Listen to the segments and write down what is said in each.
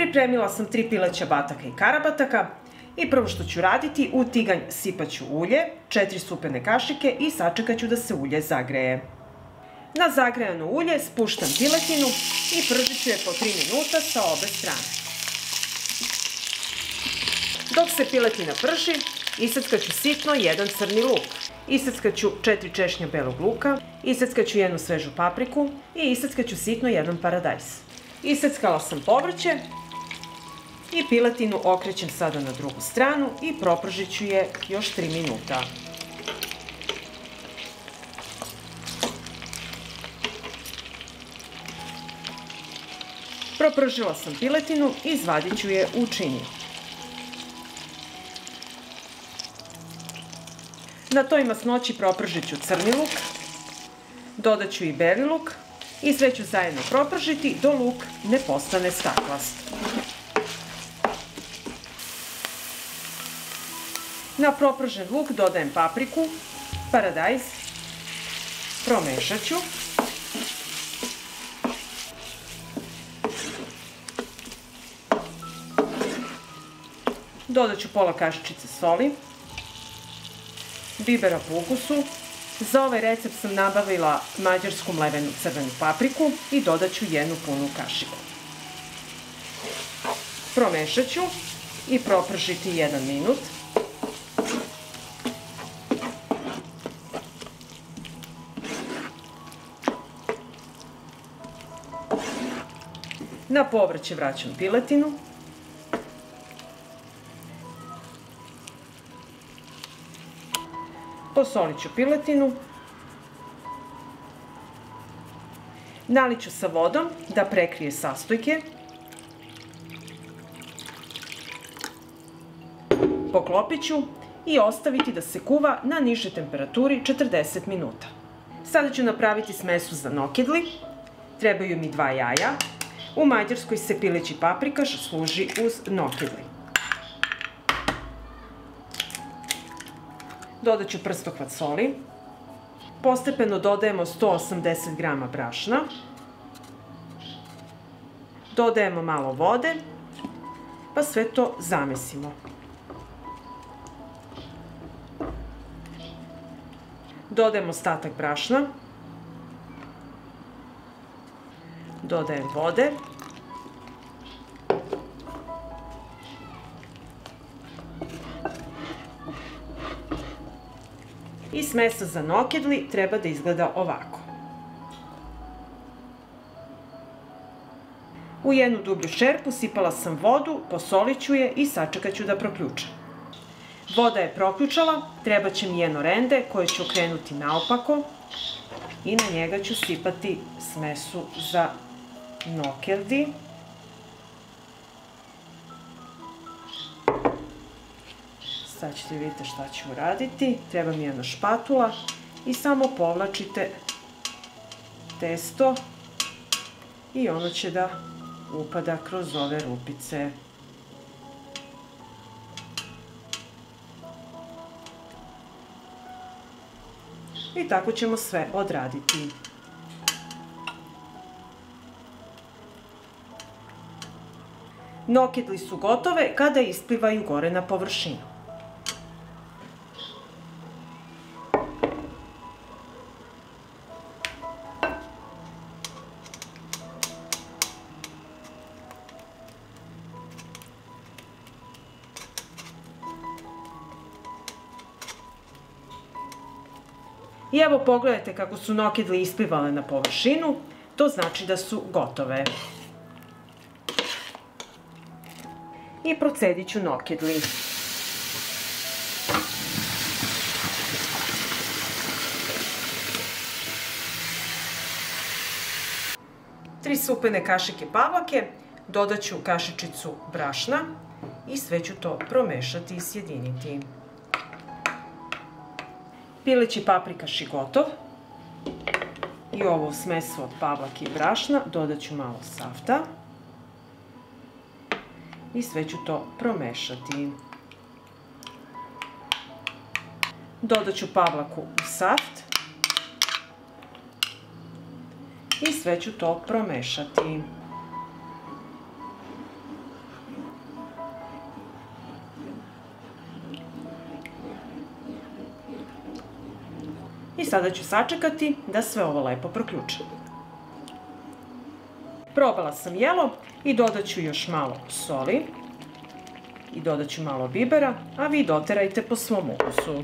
Pripremila sam 3 pileća bataka i karabataka i prvo što ću raditi, u tiganj sipat ću ulje, 4 supene kašike i sačekat ću da se ulje zagreje. Na zagrejano ulje spuštam piletinu i pržit ću je po 3 minuta sa obe strane. Dok se piletina prži, iseckat ću sitno 1 crni luk. Iseckat ću 4 češnja belog luka, iseckat ću 1 svežu papriku i iseckat ću sitno 1 paradajz. Iseckala sam povrće i piletinu okrećem sada na drugu stranu i propržit ću je još 3 minuta. Propržila sam piletinu i izvadit ću je u činiju. Na toj masnoći propržit ću crni luk, dodat ću i beli luk i sve ću zajedno propržiti do luk ne postane staklast. Na propržen luk dodajem papriku, paradajz, promešat ću. Dodat ću pola kašičice soli, bibera po ukusu. Za ovaj recept sam nabavila mađarsku mlevenu crvenu papriku i dodat ću 1 punu kašiku. Promešat ću i propržiti 1 minut. Na povrće vraćam piletinu. Posolit ću piletinu. Nalit ću sa vodom da prekrije sastojke. Poklopit ću i ostaviti da se kuva na nižoj temperaturi 40 minuta. Sada ću napraviti smesu za nokidli. Trebaju mi 2 jaja. U Mađarskoj se pileći paprikaš služi uz nokidli. Dodat ću prstohvat soli. Postepeno dodajemo 180 grama brašna. Dodajemo malo vode, pa sve to zamesimo. Dodajemo ostatak brašna. Dodajem vode. I smesa za nokidli treba da izgleda ovako. U jednu dublju šerpu sipala sam vodu, posolit ću je i sačekat ću da proključa. Voda je proključala, treba će mi 1 rende koje ću okrenuti naopako i na njega ću sipati smesu za nokildi. Sad ćete vidjeti šta ću uraditi. Treba mi 1 špatula i samo povlačite testo i ono će da upada kroz ove rupice. I tako ćemo sve odraditi. Nokidli su gotove kada isplivaju gore na površinu. I evo pogledajte kako su nokidli isplivale na površinu, to znači da su gotove. I procedit ću nokidli. Tri supene kašike pavlake, dodat ću kašičicu brašna i sve ću to promešati i sjediniti. Pileći paprikaš je gotov. I ovu smesu od pavlake i brašna dodat ću malo safta. I sve ću to promešati. Dodat ću pavlaku u saft. I sve ću to promešati. I sada ću sačekati da sve ovo lepo proključe. Probala sam jelo i dodat ću još malo soli i dodat ću malo bibera, a vi doterajte po svom ukusu.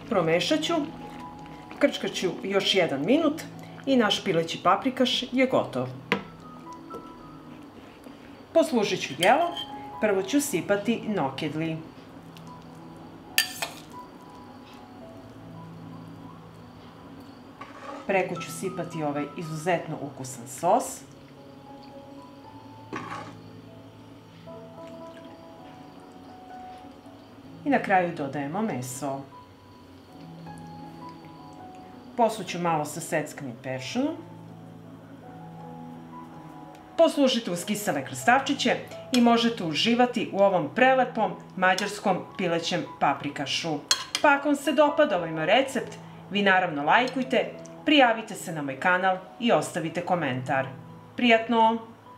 Promešat ću, krčkat ću još 1 minut i naš pileći paprikaš je gotov. Poslužit ću jelo, prvo ću sipati nokedli. Preko ću sipati ovaj izuzetno ukusan sos. I na kraju dodajemo meso. Posuću malo sa seckanim peršunom. Poslužite uz kisele krastavčiće i možete uživati u ovom prelepom mađarskom pilećem paprikašu. Pa ako vam se dopada ovaj moj recept, vi naravno lajkujte, prijavite se na moj kanal i ostavite komentar. Prijatno!